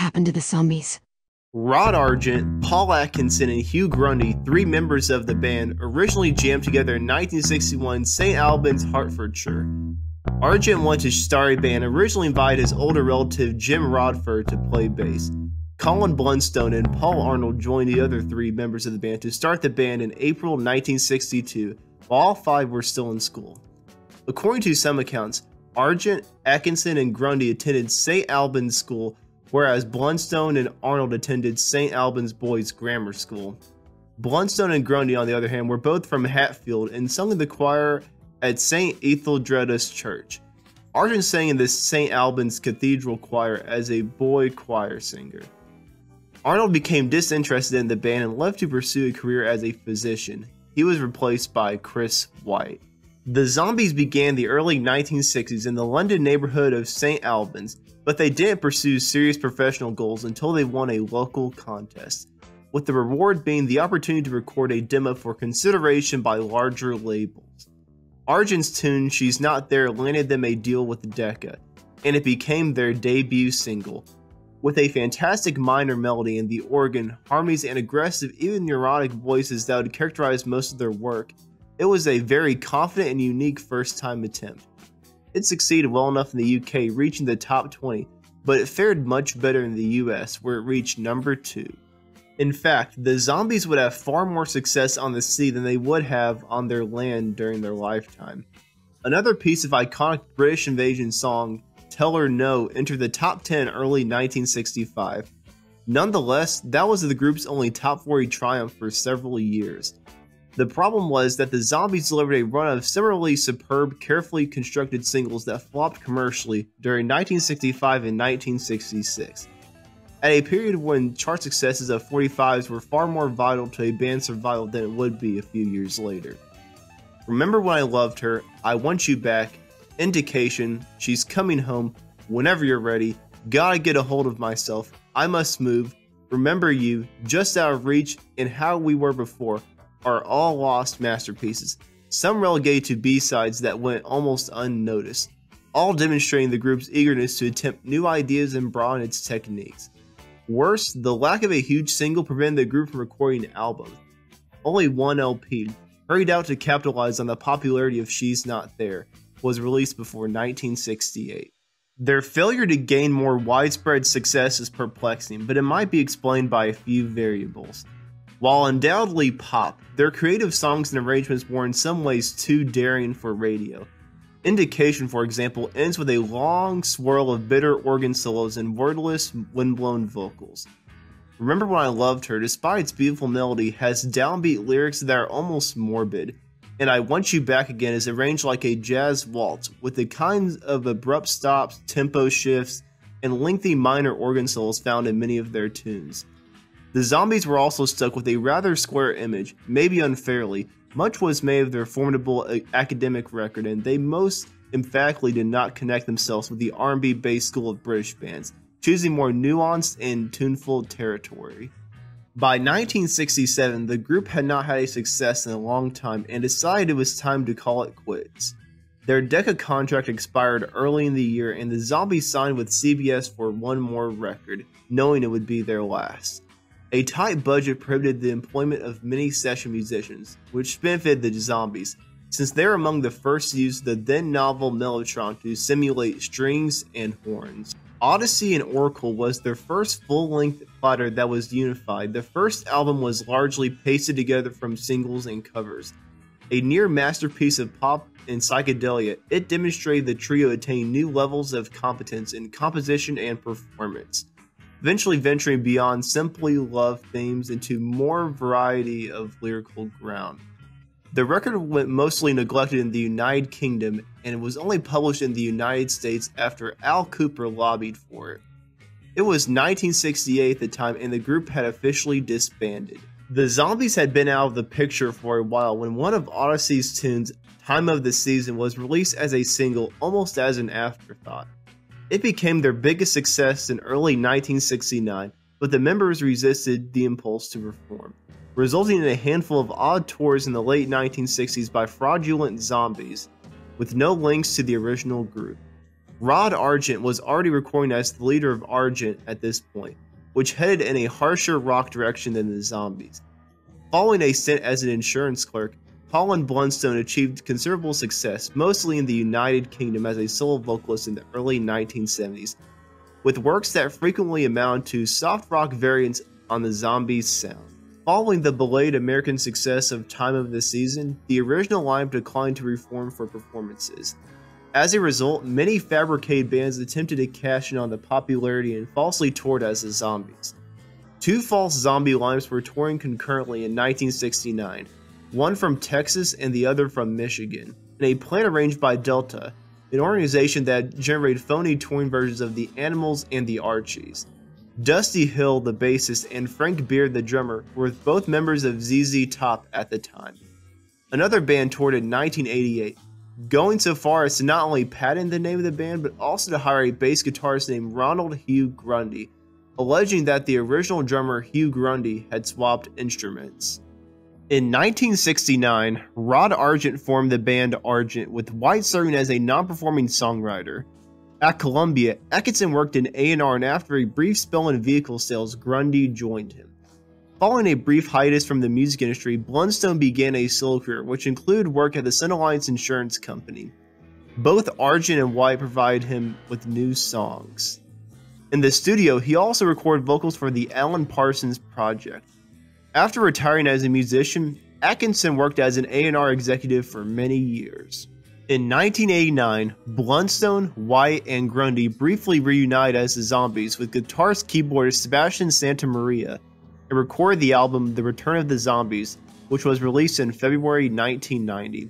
happened to the zombies? Rod Argent, Paul Atkinson, and Hugh Grundy, three members of the band, originally jammed together in 1961 in St. Albans, Hertfordshire. Argent wanted to start a band, originally invited his older relative Jim Rodford to play bass. Colin Blunstone and Paul Arnold joined the other three members of the band to start the band in April 1962, while all five were still in school. According to some accounts, Argent, Atkinson, and Grundy attended St. Albans School, whereas Blunstone and Arnold attended St. Albans Boys Grammar School. Blunstone and Grundy, on the other hand, were both from Hatfield and sung in the choir at St. Etheldreda's Church. Argent sang in the St. Albans Cathedral Choir as a boy choir singer. Arnold became disinterested in the band and left to pursue a career as a physician. He was replaced by Chris White. The Zombies began the early 1960s in the London neighborhood of St. Albans, but they didn't pursue serious professional goals until they won a local contest, with the reward being the opportunity to record a demo for consideration by larger labels. Argent's tune "She's Not There" landed them a deal with Decca, and it became their debut single. With a fantastic minor melody and the organ, harmonies, and aggressive, even neurotic voices that would characterize most of their work, it was a very confident and unique first-time attempt. It succeeded well enough in the UK, reaching the top 20, but it fared much better in the US, where it reached number 2. In fact, the Zombies would have far more success on the sea than they would have on their land during their lifetime. Another piece of iconic British invasion song, "Tell Her No," entered the top 10 early 1965. Nonetheless, that was the group's only top 40 triumph for several years. The problem was that the Zombies delivered a run of similarly superb, carefully constructed singles that flopped commercially during 1965 and 1966. At a period when chart successes of 45s were far more vital to a band's survival than it would be a few years later. "Remember When I Loved Her," "I Want You Back," "Indication," "She's Coming Home," "Whenever You're Ready," "Gotta Get a Hold of Myself," "I Must Move," "Remember You," "Just Out of Reach," and "How We Were Before" are all lost masterpieces, some relegated to B-sides that went almost unnoticed, all demonstrating the group's eagerness to attempt new ideas and broaden its techniques. Worse, the lack of a huge single prevented the group from recording albums. Only one LP, hurried out to capitalize on the popularity of "She's Not There," was released before 1968. Their failure to gain more widespread success is perplexing, but it might be explained by a few variables. While undoubtedly pop, their creative songs and arrangements were in some ways too daring for radio. "Indication," for example, ends with a long swirl of bitter organ solos and wordless, windblown vocals. "Remember When I Loved Her," despite its beautiful melody, has downbeat lyrics that are almost morbid, and "I Want You Back Again" is arranged like a jazz waltz, with the kinds of abrupt stops, tempo shifts, and lengthy minor organ solos found in many of their tunes. The Zombies were also stuck with a rather square image, maybe unfairly. Much was made of their formidable academic record, and they most emphatically did not connect themselves with the R&B-based school of British bands, choosing more nuanced and tuneful territory. By 1967, the group had not had a success in a long time and decided it was time to call it quits. Their Decca contract expired early in the year, and the Zombies signed with CBS for one more record, knowing it would be their last. A tight budget prohibited the employment of many session musicians, which benefited the Zombies, since they were among the first to use the then-novel mellotron to simulate strings and horns. Odyssey and Oracle was their first full-length platter that was unified. The first album was largely pasted together from singles and covers. A near masterpiece of pop and psychedelia, it demonstrated the trio attained new levels of competence in composition and performance, eventually venturing beyond simply love themes into more variety of lyrical ground. The record went mostly neglected in the United Kingdom, and it was only published in the United States after Al Kooper lobbied for it. It was 1968 at the time, and the group had officially disbanded. The Zombies had been out of the picture for a while when one of Odyssey's tunes, "Time of the Season," was released as a single almost as an afterthought. It became their biggest success in early 1969, but the members resisted the impulse to reform, resulting in a handful of odd tours in the late 1960s by Fraudulent Zombies, with no links to the original group. Rod Argent was already recording as the leader of Argent at this point, which headed in a harsher rock direction than the Zombies. Following a stint as an insurance clerk, Colin Blunstone achieved considerable success, mostly in the United Kingdom as a solo vocalist in the early 1970s, with works that frequently amount to soft rock variants on the Zombies sound. Following the belated American success of Time of the Season, the original lineup declined to reform for performances. As a result, many fabricated bands attempted to cash in on the popularity and falsely toured as the Zombies. Two false zombie lineups were touring concurrently in 1969, one from Texas and the other from Michigan, in a plan arranged by Delta, an organization that generated phony touring versions of the Animals and the Archies. Dusty Hill, the bassist, and Frank Beard, the drummer, were both members of ZZ Top at the time. Another band toured in 1988, going so far as to not only patent the name of the band, but also to hire a bass guitarist named Ronald Hugh Grundy, alleging that the original drummer Hugh Grundy had swapped instruments. In 1969, Rod Argent formed the band Argent, with White serving as a non-performing songwriter. At Columbia, Atkinson worked in A&R, and after a brief spell in vehicle sales, Grundy joined him. Following a brief hiatus from the music industry, Blunstone began a solo career, which included work at the Sun Alliance Insurance Company. Both Argent and White provided him with new songs. In the studio, he also recorded vocals for the Alan Parsons Project. After retiring as a musician, Atkinson worked as an A&R executive for many years. In 1989, Blunstone, White, and Grundy briefly reunited as the Zombies with guitarist-keyboardist Sebastian Santamaria and recorded the album The Return of the Zombies, which was released in February 1990.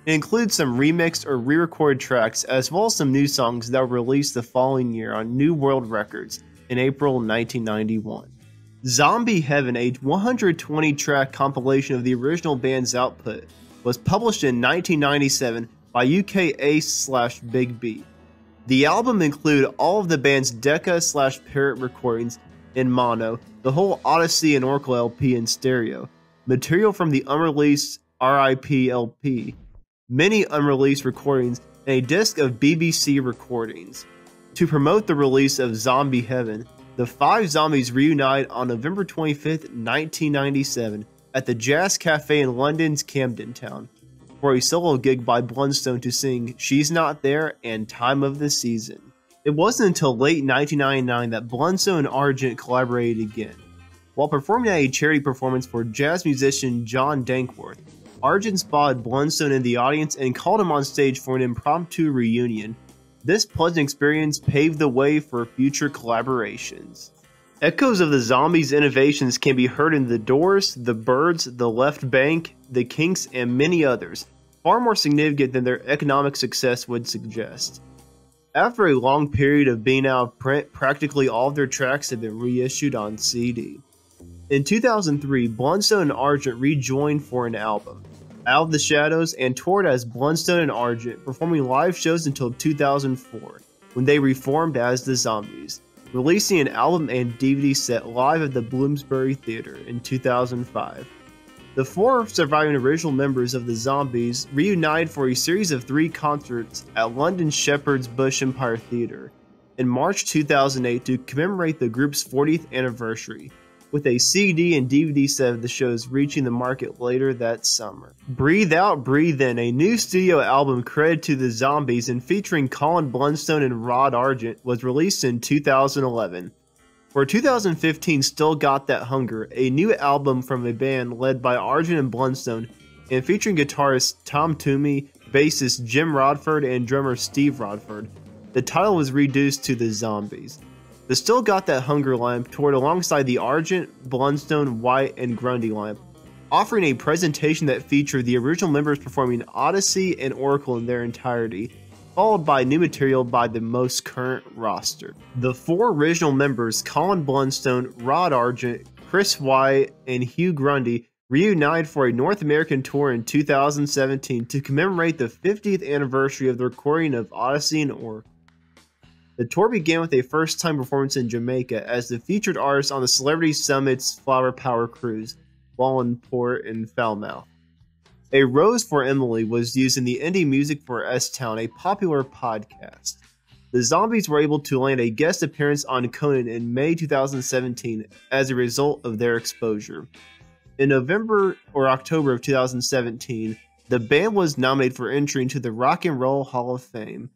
It includes some remixed or re-recorded tracks as well as some new songs that were released the following year on New World Records in April 1991. Zombie Heaven, a 120-track compilation of the original band's output, was published in 1997 by UK Ace/Big B. The album included all of the band's Decca/Parrot recordings in mono, the whole Odyssey and Oracle LP in stereo, material from the unreleased RIP LP, many unreleased recordings, and a disc of BBC recordings. To promote the release of Zombie Heaven, the five Zombies reunited on November 25, 1997 at the Jazz Cafe in London's Camden Town for a solo gig by Blunstone to sing She's Not There and Time of the Season. It wasn't until late 1999 that Blunstone and Argent collaborated again. While performing at a charity performance for jazz musician John Dankworth, Argent spotted Blunstone in the audience and called him on stage for an impromptu reunion. This pleasant experience paved the way for future collaborations. Echoes of the Zombies' innovations can be heard in The Doors, The Byrds, The Left Bank, The Kinks, and many others, far more significant than their economic success would suggest. After a long period of being out of print, practically all of their tracks have been reissued on CD. In 2003, Blunstone and Argent rejoined for an album, Out of the Shadows, and toured as Blunstone and Argent, performing live shows until 2004, when they reformed as the Zombies, releasing an album and DVD set live at the Bloomsbury Theatre in 2005. The four surviving original members of the Zombies reunited for a series of 3 concerts at London's Shepherd's Bush Empire Theatre in March 2008 to commemorate the group's 40th anniversary, with a CD and DVD set of the shows reaching the market later that summer. Breathe Out, Breathe In, a new studio album credited to the Zombies and featuring Colin Blunstone and Rod Argent, was released in 2011. For 2015, Still Got That Hunger, a new album from a band led by Argent and Blunstone and featuring guitarist Tom Toomey, bassist Jim Rodford, and drummer Steve Rodford. The title was reduced to The Zombies. The Still Got That Hunger lineup toured alongside the Argent, Blunstone, White, and Grundy lineup, offering a presentation that featured the original members performing Odyssey and Oracle in their entirety, followed by new material by the most current roster. The 4 original members, Colin Blunstone, Rod Argent, Chris White, and Hugh Grundy, reunited for a North American tour in 2017 to commemorate the 50th anniversary of the recording of Odyssey and Oracle. The tour began with a first-time performance in Jamaica as the featured artist on the Celebrity Summit's Flower Power Cruise, while in port in Falmouth. A Rose for Emily was used in the Indie Music for S-Town, a popular podcast. The Zombies were able to land a guest appearance on Conan in May 2017 as a result of their exposure. In November or October of 2017, the band was nominated for entry into the Rock and Roll Hall of Fame.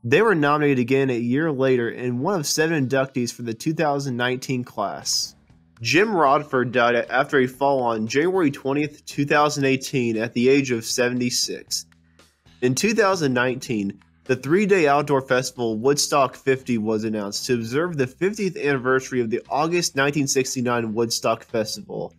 They were nominated again a year later and one of 7 inductees for the 2019 class. Jim Rodford died after a fall on January 20th, 2018 at the age of 76. In 2019, the 3-day outdoor festival Woodstock 50 was announced to observe the 50th anniversary of the August 1969 Woodstock Festival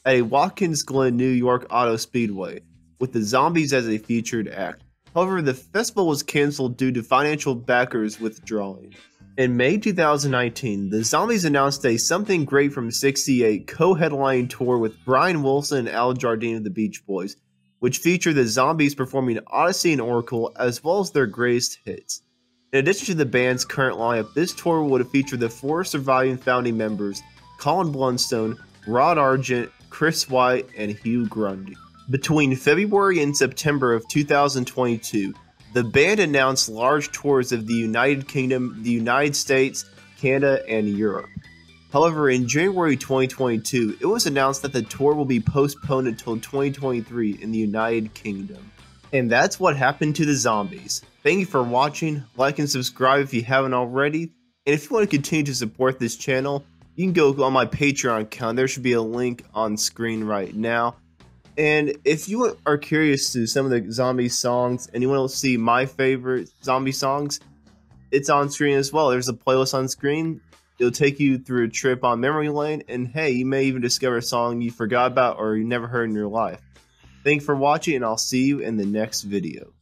at a Watkins Glen, New York Auto Speedway, with the Zombies as a featured act. However, the festival was canceled due to financial backers withdrawing. In May 2019, the Zombies announced a Something Great from '68 co-headline tour with Brian Wilson and Al Jardine of the Beach Boys, which featured the Zombies performing Odyssey and Oracle as well as their greatest hits. In addition to the band's current lineup, this tour would feature the 4 surviving founding members, Colin Blunstone, Rod Argent, Chris White, and Hugh Grundy. Between February and September of 2022, the band announced large tours of the United Kingdom, the United States, Canada, and Europe. However, in January 2022, it was announced that the tour will be postponed until 2023 in the United Kingdom. And that's what happened to the Zombies. Thank you for watching, like and subscribe if you haven't already, and if you want to continue to support this channel, you can go on my Patreon account. There should be a link on screen right now. And if you are curious to some of the Zombie songs and you want to see my favorite Zombie songs, it's on screen as well. There's a playlist on screen. It'll take you through a trip on memory lane, and hey, you may even discover a song you forgot about or you never heard in your life. Thanks for watching, and I'll see you in the next video.